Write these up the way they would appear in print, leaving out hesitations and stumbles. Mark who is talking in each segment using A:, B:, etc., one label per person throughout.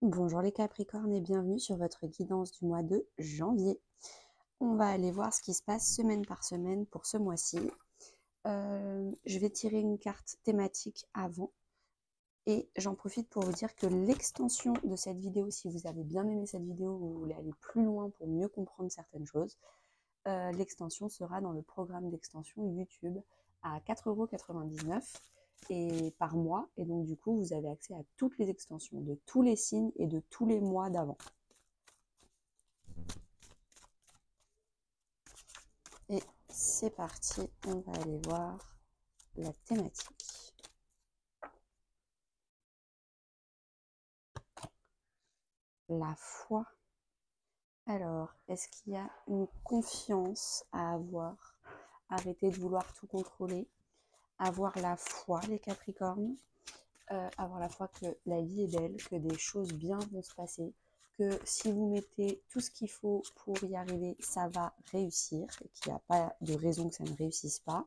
A: Bonjour les Capricornes et bienvenue sur votre guidance du mois de janvier. On va aller voir ce qui se passe semaine par semaine pour ce mois-ci. Je vais tirer une carte thématique avant et j'en profite pour vous dire que l'extension de cette vidéo, si vous avez bien aimé cette vidéo ou vous voulez aller plus loin pour mieux comprendre certaines choses, l'extension sera dans le programme d'extension YouTube à 4,99 € et par mois. Et donc, du coup, vous avez accès à toutes les extensions de tous les signes et de tous les mois d'avant. Et c'est parti, on va aller voir la thématique. La foi. Alors, est-ce qu'il y a une confiance à avoir? Arrêtez de vouloir tout contrôler. Avoir la foi, les Capricornes. Avoir la foi que la vie est belle, que des choses bien vont se passer, que si vous mettez tout ce qu'il faut pour y arriver, ça va réussir et qu'il n'y a pas de raison que ça ne réussisse pas.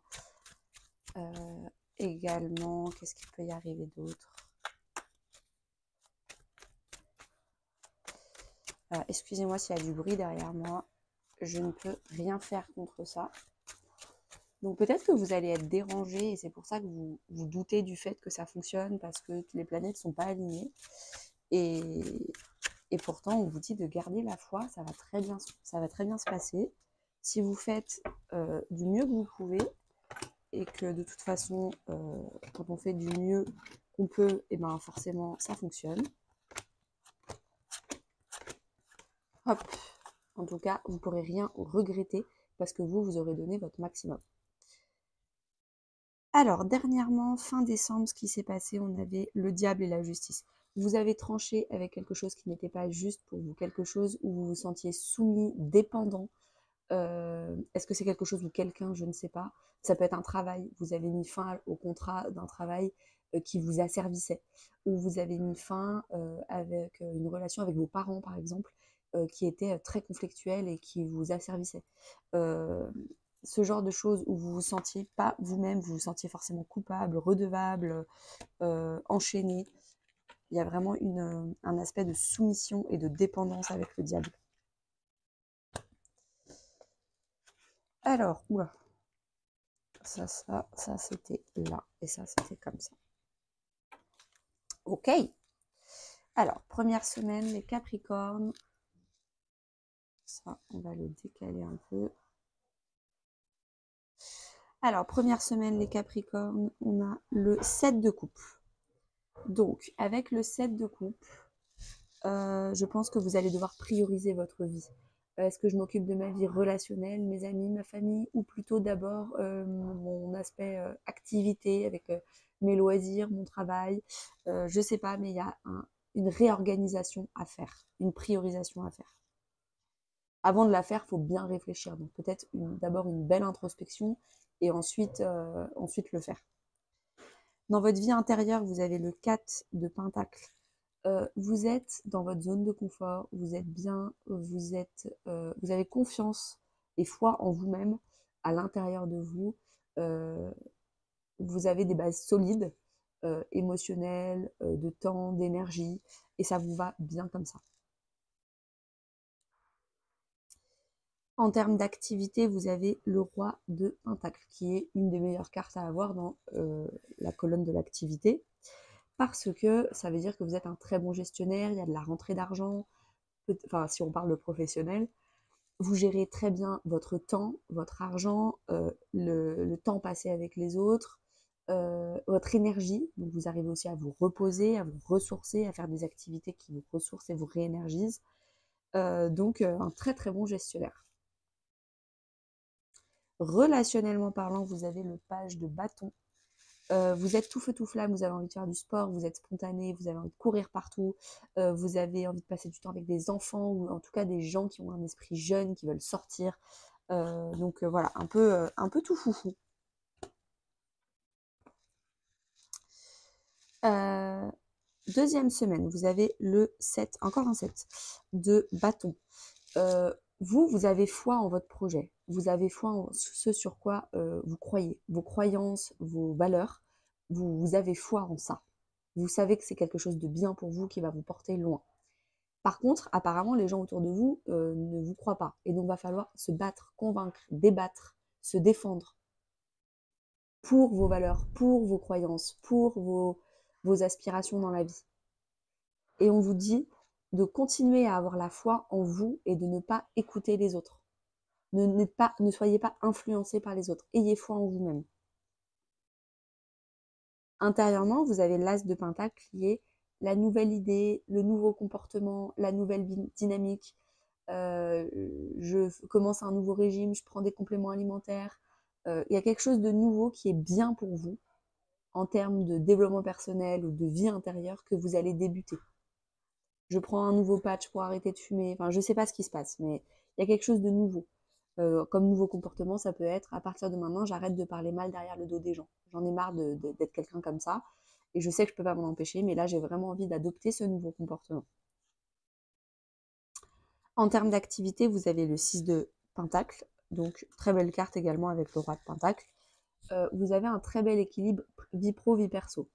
A: Également, qu'est-ce qu'il peut y arriver d'autre? Excusez-moi s'il y a du bruit derrière moi, je ne peux rien faire contre ça. Donc peut-être que vous allez être dérangé et c'est pour ça que vous doutez du fait que ça fonctionne parce que les planètes ne sont pas alignées. Et pourtant, on vous dit de garder la foi, ça va très bien se passer. Si vous faites du mieux que vous pouvez et que de toute façon, quand on fait du mieux qu'on peut, et ben forcément ça fonctionne. Hop. En tout cas, vous ne pourrez rien regretter parce que vous aurez donné votre maximum. Alors, dernièrement, fin décembre, ce qui s'est passé, on avait le diable et la justice. Vous avez tranché avec quelque chose qui n'était pas juste pour vous, quelque chose où vous vous sentiez soumis, dépendant. Est-ce que c'est quelque chose ou quelqu'un, je ne sais pas. Ça peut être un travail, vous avez mis fin au contrat d'un travail qui vous asservissait, ou vous avez mis fin avec une relation avec vos parents, par exemple, qui était très conflictuelle et qui vous asservissait. Ce genre de choses où vous vous sentiez pas vous-même, vous vous sentiez forcément coupable, redevable, enchaîné. Il y a vraiment un aspect de soumission et de dépendance avec le diable. Alors, oula, ça c'était là, et ça c'était comme ça. Ok. Alors, première semaine, les Capricornes. Ça, on va le décaler un peu. Alors, première semaine, les Capricornes, on a le 7 de coupe. Donc, avec le 7 de coupe, je pense que vous allez devoir prioriser votre vie. Est-ce que je m'occupe de ma vie relationnelle, mes amis, ma famille, ou plutôt d'abord mon aspect activité avec mes loisirs, mon travail? Je ne sais pas, mais il y a une réorganisation à faire, une priorisation à faire. Avant de la faire, il faut bien réfléchir. Donc peut-être d'abord une belle introspection et ensuite le faire. Dans votre vie intérieure, vous avez le 4 de Pentacle. Vous êtes dans votre zone de confort, vous êtes bien, vous avez confiance et foi en vous-même à l'intérieur de vous. Vous avez des bases solides, émotionnelles, de temps, d'énergie, et ça vous va bien comme ça. En termes d'activité, vous avez le roi de Pentacle, qui est une des meilleures cartes à avoir dans la colonne de l'activité, parce que ça veut dire que vous êtes un très bon gestionnaire, il y a de la rentrée d'argent, enfin si on parle de professionnel, vous gérez très bien votre temps, votre argent, le temps passé avec les autres, votre énergie, donc vous arrivez aussi à vous reposer, à vous ressourcer, à faire des activités qui vous ressourcent et vous réénergisent, donc un très très bon gestionnaire. Relationnellement parlant, vous avez le page de bâton. Vous êtes tout feu tout flamme, vous avez envie de faire du sport, vous êtes spontané, vous avez envie de courir partout, vous avez envie de passer du temps avec des enfants ou en tout cas des gens qui ont un esprit jeune, qui veulent sortir. Donc voilà, un peu tout foufou. Deuxième semaine, vous avez le 7, encore un 7 de bâton. Vous avez foi en votre projet, vous avez foi en ce sur quoi vous croyez, vos croyances, vos valeurs, vous avez foi en ça. Vous savez que c'est quelque chose de bien pour vous qui va vous porter loin. Par contre, apparemment, les gens autour de vous ne vous croient pas. Et donc, va falloir se battre, convaincre, débattre, se défendre pour vos valeurs, pour vos croyances, pour vos aspirations dans la vie. Et on vous dit de continuer à avoir la foi en vous et de ne pas écouter les autres. Ne soyez pas influencés par les autres. Ayez foi en vous-même. Intérieurement, vous avez l'as de Pentacle qui est la nouvelle idée, le nouveau comportement, la nouvelle dynamique. Je commence un nouveau régime, je prends des compléments alimentaires. Il y a quelque chose de nouveau qui est bien pour vous en termes de développement personnel ou de vie intérieure que vous allez débuter. Je prends un nouveau patch pour arrêter de fumer. Enfin, je ne sais pas ce qui se passe, mais il y a quelque chose de nouveau. Comme nouveau comportement, ça peut être, à partir de maintenant, j'arrête de parler mal derrière le dos des gens. J'en ai marre d'être quelqu'un comme ça. Et je sais que je ne peux pas m'en empêcher, mais là, j'ai vraiment envie d'adopter ce nouveau comportement. En termes d'activité, vous avez le 6 de Pentacle. Donc, très belle carte également avec le roi de Pentacle. Vous avez un très bel équilibre vie pro, vie perso.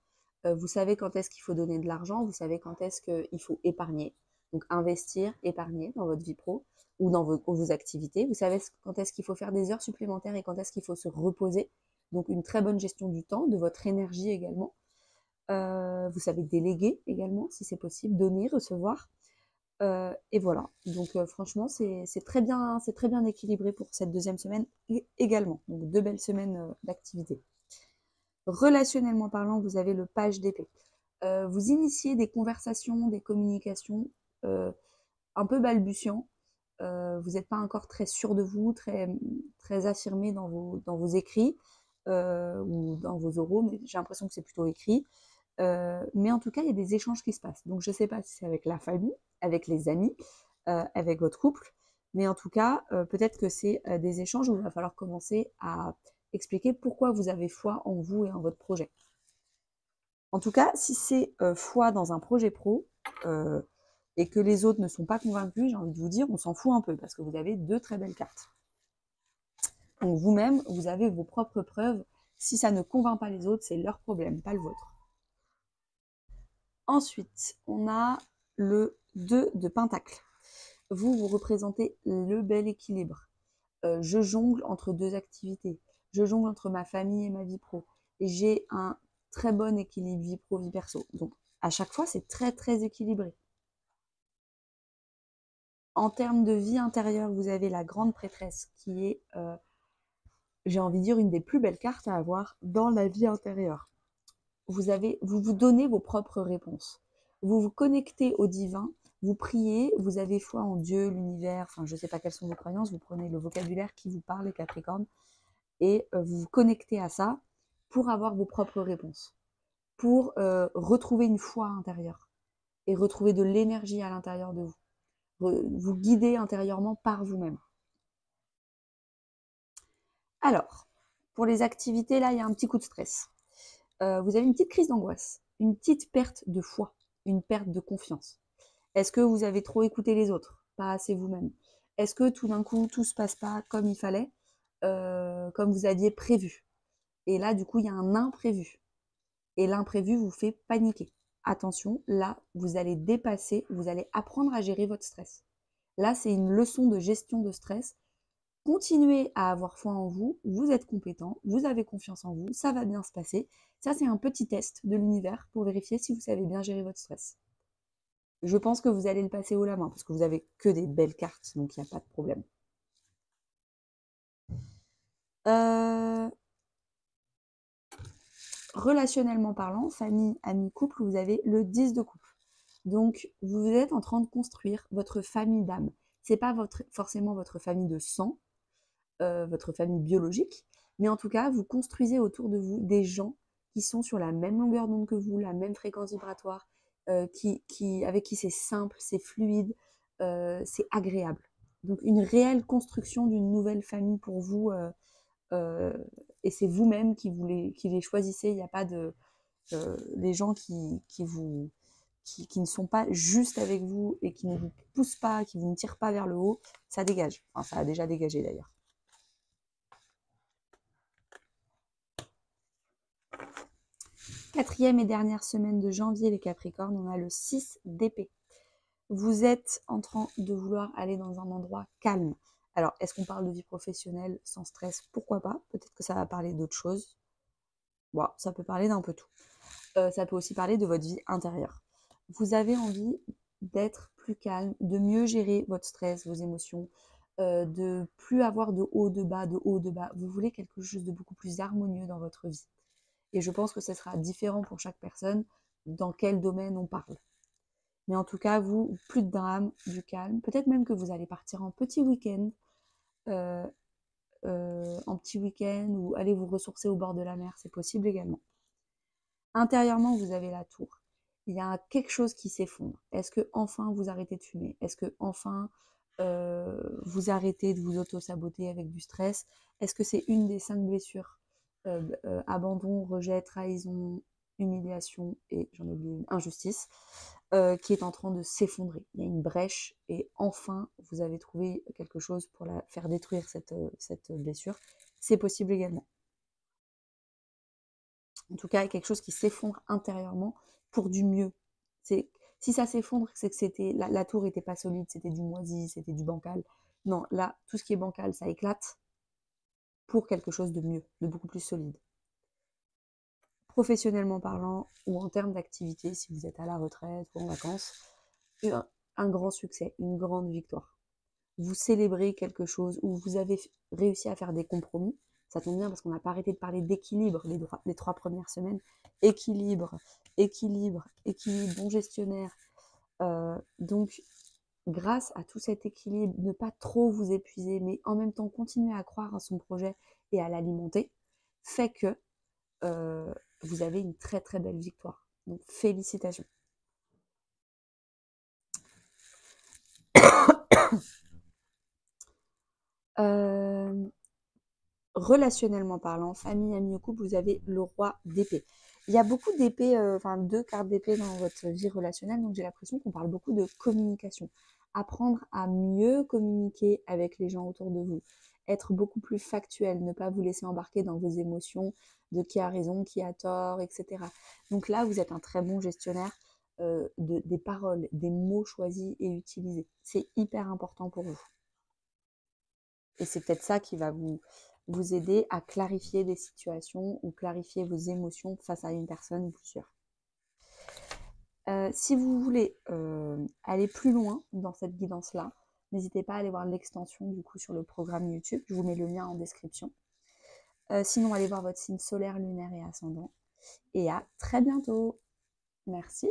A: Vous savez quand est-ce qu'il faut donner de l'argent, vous savez quand est-ce qu'il faut épargner. Donc investir, épargner dans votre vie pro ou dans vos activités. Vous savez quand est-ce qu'il faut faire des heures supplémentaires et quand est-ce qu'il faut se reposer. Donc une très bonne gestion du temps, de votre énergie également. Vous savez déléguer également si c'est possible, donner, recevoir. Et voilà, donc franchement c'est très bien équilibré pour cette deuxième semaine également. Donc 2 belles semaines d'activité. Relationnellement parlant, vous avez le page d'épée. Vous initiez des conversations, des communications un peu balbutiants. Vous n'êtes pas encore très sûr de vous, très affirmé dans vos écrits ou dans vos oraux, mais j'ai l'impression que c'est plutôt écrit. Mais en tout cas, il y a des échanges qui se passent. Donc je ne sais pas si c'est avec la famille, avec les amis, avec votre couple, mais en tout cas, peut-être que c'est des échanges où il va falloir commencer à expliquer pourquoi vous avez foi en vous et en votre projet. En tout cas, si c'est foi dans un projet pro et que les autres ne sont pas convaincus, j'ai envie de vous dire, on s'en fout un peu parce que vous avez 2 très belles cartes. Donc vous-même, vous avez vos propres preuves. Si ça ne convainc pas les autres, c'est leur problème, pas le vôtre. Ensuite, on a le 2 de Pentacle. Vous représentez le bel équilibre. Je jongle entre 2 activités. Je jongle entre ma famille et ma vie pro. Et j'ai un très bon équilibre vie pro, vie perso. Donc, à chaque fois, c'est très, très équilibré. En termes de vie intérieure, vous avez la grande prêtresse qui est, j'ai envie de dire, une des plus belles cartes à avoir dans la vie intérieure. Vous vous donnez vos propres réponses. Vous vous connectez au divin, vous priez, vous avez foi en Dieu, l'univers, enfin je ne sais pas quelles sont vos croyances, vous prenez le vocabulaire qui vous parle, les Capricornes, et vous vous connectez à ça pour avoir vos propres réponses, pour retrouver une foi intérieure et retrouver de l'énergie à l'intérieur de vous. Vous guider intérieurement par vous-même. Alors, pour les activités, là, il y a un petit coup de stress. Vous avez une petite crise d'angoisse, une petite perte de foi, une perte de confiance. Est-ce que vous avez trop écouté les autres, pas assez vous-même? Est-ce que tout d'un coup, tout ne se passe pas comme il fallait, comme vous aviez prévu? Et là, du coup, il y a un imprévu. Et l'imprévu vous fait paniquer. Attention, là, vous allez dépasser, vous allez apprendre à gérer votre stress. Là, c'est une leçon de gestion de stress. Continuez à avoir foi en vous, vous êtes compétent, vous avez confiance en vous, ça va bien se passer. Ça, c'est un petit test de l'univers pour vérifier si vous savez bien gérer votre stress. Je pense que vous allez le passer haut la main parce que vous avez que des belles cartes, donc il n'y a pas de problème. Relationnellement parlant, famille, amis, couple, vous avez le 10 de coupe. Donc, vous êtes en train de construire votre famille d'âme. Ce n'est pas forcément votre famille de sang, votre famille biologique, mais en tout cas, vous construisez autour de vous des gens qui sont sur la même longueur d'onde que vous, la même fréquence vibratoire, avec qui c'est simple, c'est fluide, c'est agréable. Donc, une réelle construction d'une nouvelle famille pour vous, et c'est vous-même qui les choisissez. Il n'y a pas de les gens qui ne sont pas juste avec vous et qui ne vous poussent pas, qui vous ne tirent pas vers le haut, ça dégage. Enfin, ça a déjà dégagé d'ailleurs. Quatrième et dernière semaine de janvier, les Capricornes, on a le 6 d'épée. Vous êtes en train de vouloir aller dans un endroit calme. Alors, est-ce qu'on parle de vie professionnelle sans stress? Pourquoi pas? Peut-être que ça va parler d'autre chose. Bon, ça peut parler d'un peu tout. Ça peut aussi parler de votre vie intérieure. Vous avez envie d'être plus calme, de mieux gérer votre stress, vos émotions, de plus avoir de haut, de bas, de haut, de bas. Vous voulez quelque chose de beaucoup plus harmonieux dans votre vie. Et je pense que ce sera différent pour chaque personne dans quel domaine on parle. Mais en tout cas, vous, plus de drame, du calme. Peut-être même que vous allez partir en petit week-end, ou aller vous ressourcer au bord de la mer, c'est possible également. Intérieurement, vous avez la tour. Il y a quelque chose qui s'effondre. Est-ce que enfin vous arrêtez de fumer? Est-ce que enfin vous arrêtez de vous auto-saboter avec du stress? Est-ce que c'est une des 5 blessures? Abandon, rejet, trahison, humiliation et j'en ai oublié une, injustice, qui est en train de s'effondrer. Il y a une brèche et enfin vous avez trouvé quelque chose pour la faire détruire cette blessure. C'est possible également. En tout cas, il y a quelque chose qui s'effondre intérieurement pour du mieux. Si ça s'effondre, c'est que la tour n'était pas solide, c'était du moisi, c'était du bancal. Non, là, tout ce qui est bancal, ça éclate pour quelque chose de mieux, de beaucoup plus solide. Professionnellement parlant, ou en termes d'activité, si vous êtes à la retraite ou en vacances, un grand succès, une grande victoire. Vous célébrez quelque chose où vous avez réussi à faire des compromis. Ça tombe bien parce qu'on n'a pas arrêté de parler d'équilibre les 3 premières semaines. Équilibre, équilibre, équilibre, bon gestionnaire. Donc, grâce à tout cet équilibre, ne pas trop vous épuiser, mais en même temps continuer à croire à son projet et à l'alimenter, fait que vous avez une très très belle victoire. Donc, félicitations. Relationnellement parlant, famille, amis ou couple, vous avez le roi d'épée. Il y a beaucoup d'épées, enfin 2 cartes d'épée dans votre vie relationnelle, donc j'ai l'impression qu'on parle beaucoup de communication. Apprendre à mieux communiquer avec les gens autour de vous, être beaucoup plus factuel, ne pas vous laisser embarquer dans vos émotions de qui a raison, qui a tort, etc. Donc là, vous êtes un très bon gestionnaire des paroles, des mots choisis et utilisés. C'est hyper important pour vous. Et c'est peut-être ça qui va vous aider à clarifier des situations ou clarifier vos émotions face à une personne ou plusieurs. Si vous voulez aller plus loin dans cette guidance-là, n'hésitez pas à aller voir l'extension du coup sur le programme YouTube. Je vous mets le lien en description. Sinon, allez voir votre signe solaire, lunaire et ascendant. Et à très bientôt. Merci.